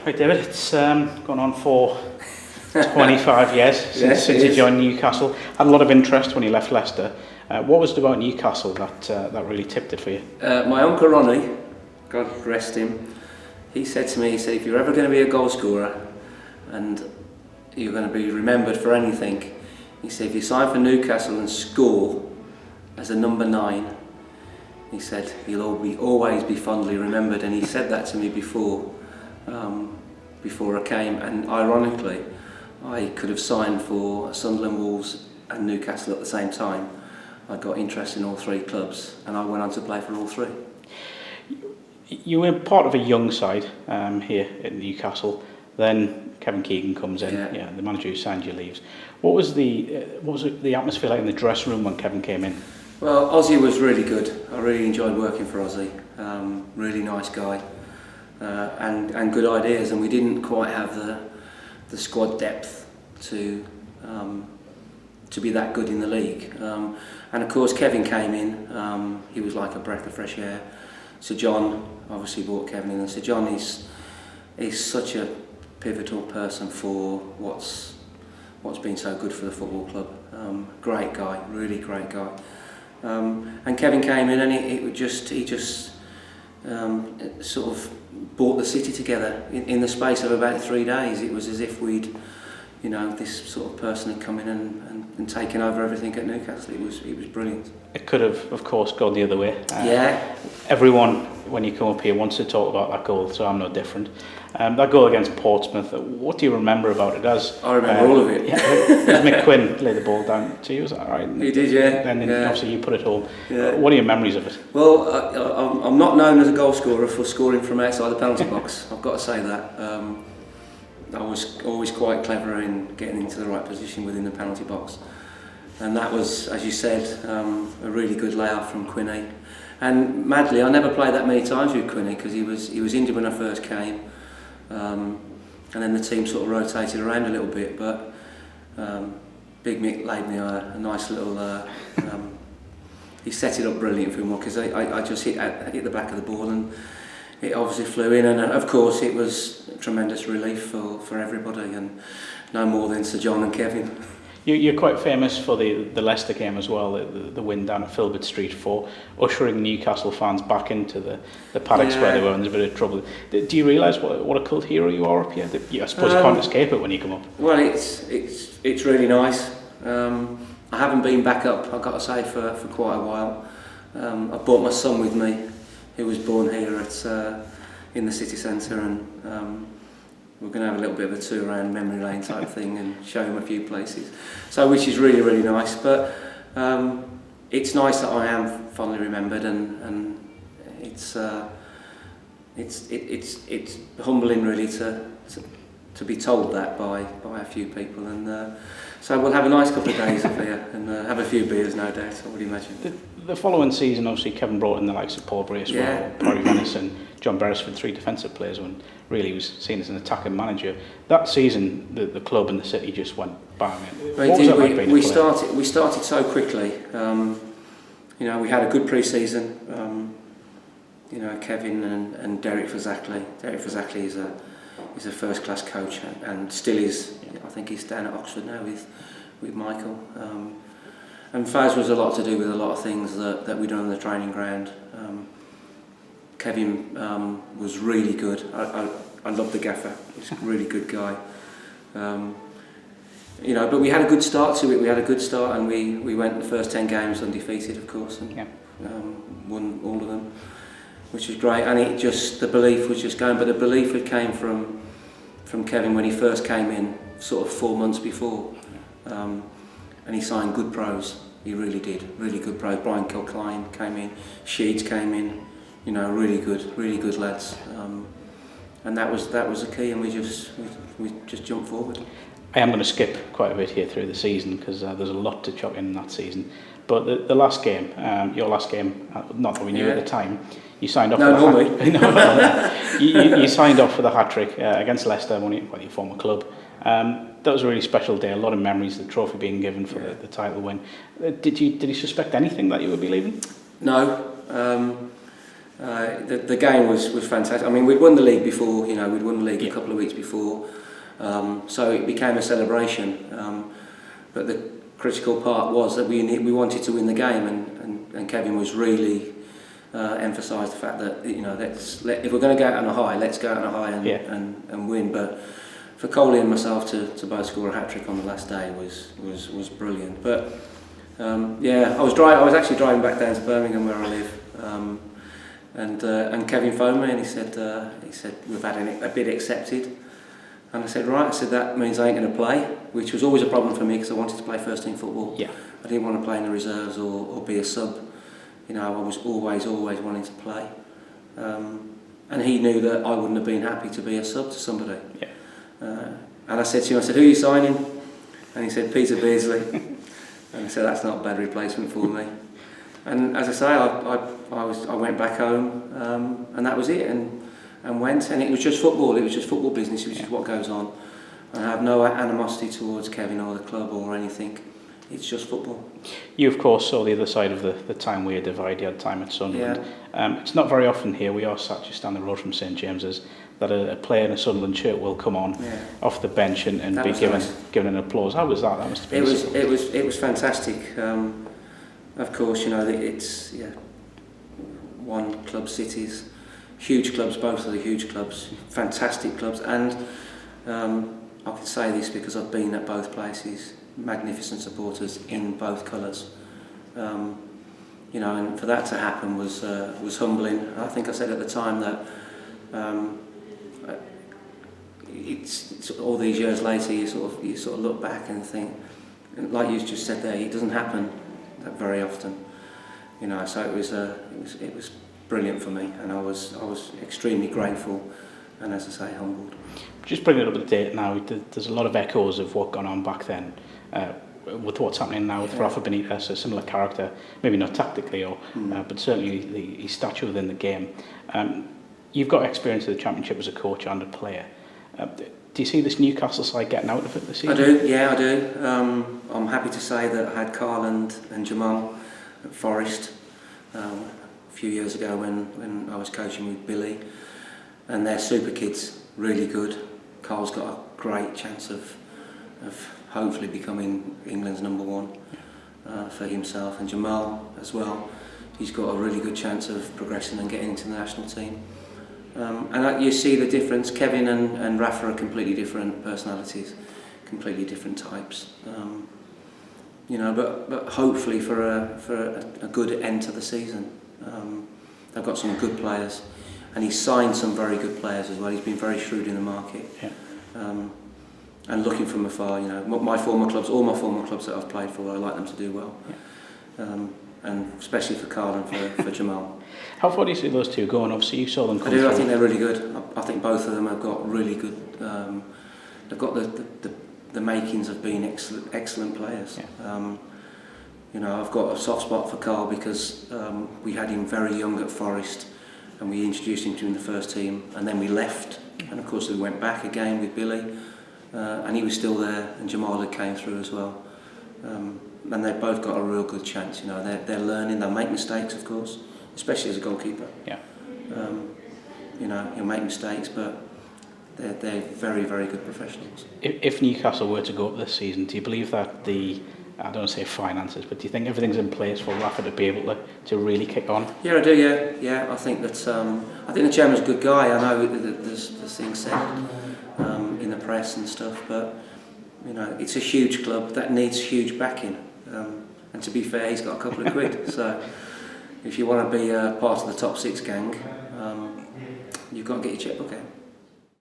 Right, David, it's gone on for 25 years since you joined Newcastle. Had a lot of interest when you left Leicester. What was it about Newcastle that really tipped it for you? My uncle Ronnie, God rest him, he said to me, if you're ever going to be a goal scorer and you're going to be remembered for anything, he said, if you sign for Newcastle and score as a number 9, he said, you'll always be fondly remembered. And he said that to me before I came, and ironically I could have signed for Sunderland, Wolves and Newcastle at the same time. I got interest in all 3 clubs and I went on to play for all 3. You were part of a young side here at Newcastle. Then Kevin Keegan comes in, the manager who signed you leaves. What was the atmosphere like in the dressing room when Kevin came in? Well, Ozzy was really good. I really enjoyed working for Ozzy. Really nice guy, and good ideas. And we didn't quite have the squad depth to be that good in the league. And of course, Kevin came in. He was like a breath of fresh air. Sir John obviously brought Kevin in, and Sir John is such a pivotal person for what's been so good for the football club. Great guy, really great guy. And Kevin came in, and he just sort of brought the city together in the space of about 3 days. It was as if we'd, this sort of person had come in and taken over everything at Newcastle. It was brilliant. It could have, of course, gone the other way. Everyone, when you come up here, wants to talk about that goal, so I'm no different. That goal against Portsmouth, what do you remember about it? I remember all of it. Mick Quinn laid the ball down to you, was that right? He did, yeah. Then obviously you put it home. Yeah. What are your memories of it? Well, I'm not known as a goal scorer for scoring from outside the penalty box. I've got to say that. I was always quite clever in getting into the right position within the penalty box. And that was, as you said, a really good layout from Quinny. And madly, I never played that many times with Quinny because he was injured when I first came. And then the team sort of rotated around a little bit, but Big Mick laid me a nice little. He set it up brilliant for me because I just hit the back of the ball and it obviously flew in, and of course it was a tremendous relief for everybody, and no more than Sir John and Kevin. You're quite famous for the Leicester game as well, the win down at Filbert Street, for ushering Newcastle fans back into the paddocks where they were in a bit of trouble. Do you realise what a cult hero you are up here? I suppose you can't escape it when you come up. Well, it's really nice. I haven't been back up, I've got to say, for quite a while. I brought my son with me, who was born here in the city centre, and we're going to have a little bit of a tour around memory lane type thing and show him a few places. So, which is really, really nice. But it's nice that I am fondly remembered, and it's humbling really to be told that by a few people. And so we'll have a nice couple of days up here and have a few beers, no doubt, I would imagine. The following season, obviously, Kevin brought in the likes of Paul Brace, Parry Venice and John Beresford, 3 defensive players, when really he was seen as an attacking manager. That season, the club and the city just went bang. What was that like being a player? We started so quickly. We had a good pre-season. Kevin and Derek Fazackley. Derek Fazackley is a first-class coach and still is. I think he's down at Oxford now with Michael. And Faz was a lot to do with a lot of things that we done on the training ground. Kevin was really good. I love the gaffer. He's a really good guy. But we had a good start to it. We had a good start, and we went the first 10 games undefeated, of course, and won all of them, which was great. And the belief was just going. But the belief had came from Kevin when he first came in, sort of 4 months before. And he signed good pros. He really did, really good pros. Brian Kilcline came in, Sheeds came in, really good lads. And that was the key, and we just jumped forward. I am going to skip quite a bit here through the season because there's a lot to chuck in that season. But the last game, your last game, not that we knew at the time, you signed off. You signed off for the hat trick against Leicester, your former club. That was a really special day. A lot of memories. The trophy being given for the title win. Did you suspect anything that you would be leaving? No. The game was fantastic. I mean, we'd won the league before, we'd won the league a couple of weeks before, so it became a celebration. But the critical part was that we wanted to win the game, and Kevin was really emphasised the fact that if we're going to go out on a high, let's go out on a high and win. But for Coley and myself to both score a hat-trick on the last day was brilliant. But I was actually driving back down to Birmingham where I live. And Kevin phoned me and he said we've had a bid accepted, and I said right. I said that means I ain't going to play, which was always a problem for me because I wanted to play first team football. Yeah. I didn't want to play in the reserves or be a sub. I was always wanting to play, and he knew that I wouldn't have been happy to be a sub to somebody. Yeah. And I said to him, who are you signing? And he said Peter Beardsley, and I said that's not a bad replacement for me. And as I say, I went back home, and that was it, and went, and it was just football. It was just football business, which is what goes on. And I have no animosity towards Kevin or the club or anything. It's just football. You, of course, saw the other side of the time we divide. You had time at Sunderland. Yeah. It's not very often here. We are sat just down the road from St James's that a player in a Sunderland shirt will come on off the bench and be given an applause. How was that? That must have been it was fantastic. Of course, it's one club cities, huge clubs, both of the huge clubs, fantastic clubs, and I can say this because I've been at both places. Magnificent supporters in both colours, and for that to happen was humbling. I think I said at the time that it's all these years later you sort of look back and think, like you just said there, it doesn't happen that very often, So it was brilliant for me, and I was extremely grateful, and as I say, humbled. Just bringing it up to date now, there's a lot of echoes of what gone on back then. With what's happening now with Rafa Benitez, a similar character, maybe not tactically, but certainly his stature within the game. You've got experience of the Championship as a coach and a player. Do you see this Newcastle side getting out of it this season? I do. I'm happy to say that I had Carl and Jamal at Forest a few years ago when I was coaching with Billy, and they're super kids, really good. Carl's got a great chance of hopefully becoming England's number one for himself, and Jamal as well. He's got a really good chance of progressing and getting into the national team. And you see the difference. Kevin and Rafa are completely different personalities, completely different types. But hopefully for a good end to the season. They've got some good players, and he's signed some very good players as well. He's been very shrewd in the market. Yeah. And looking from afar, all my former clubs that I've played for, I like them to do well. Yeah. And especially for Carl and for Jamal. How far do you see those two going? Obviously, you saw them come through. I think they're really good. I think both of them have got really good. They've got the makings of being excellent players. Yeah. I've got a soft spot for Carl because we had him very young at Forest, and we introduced him to the first team, and then we left, and of course we went back again with Billy, and he was still there, and Jamal had came through as well. And they've both got a real good chance. They're learning. They'll make mistakes, of course, especially as a goalkeeper. Yeah. He'll make mistakes, but they're very, very good professionals. If Newcastle were to go up this season, do you believe that I don't want to say finances, but do you think everything's in place for Rafa to be able to really kick on? Yeah, I do. Yeah. I think that I think the chairman's a good guy. I know that there's things said in the press and stuff, but it's a huge club that needs huge backing. And to be fair, he's got a couple of quid. So if you want to be part of the top six gang, you've got to get your checkbook out.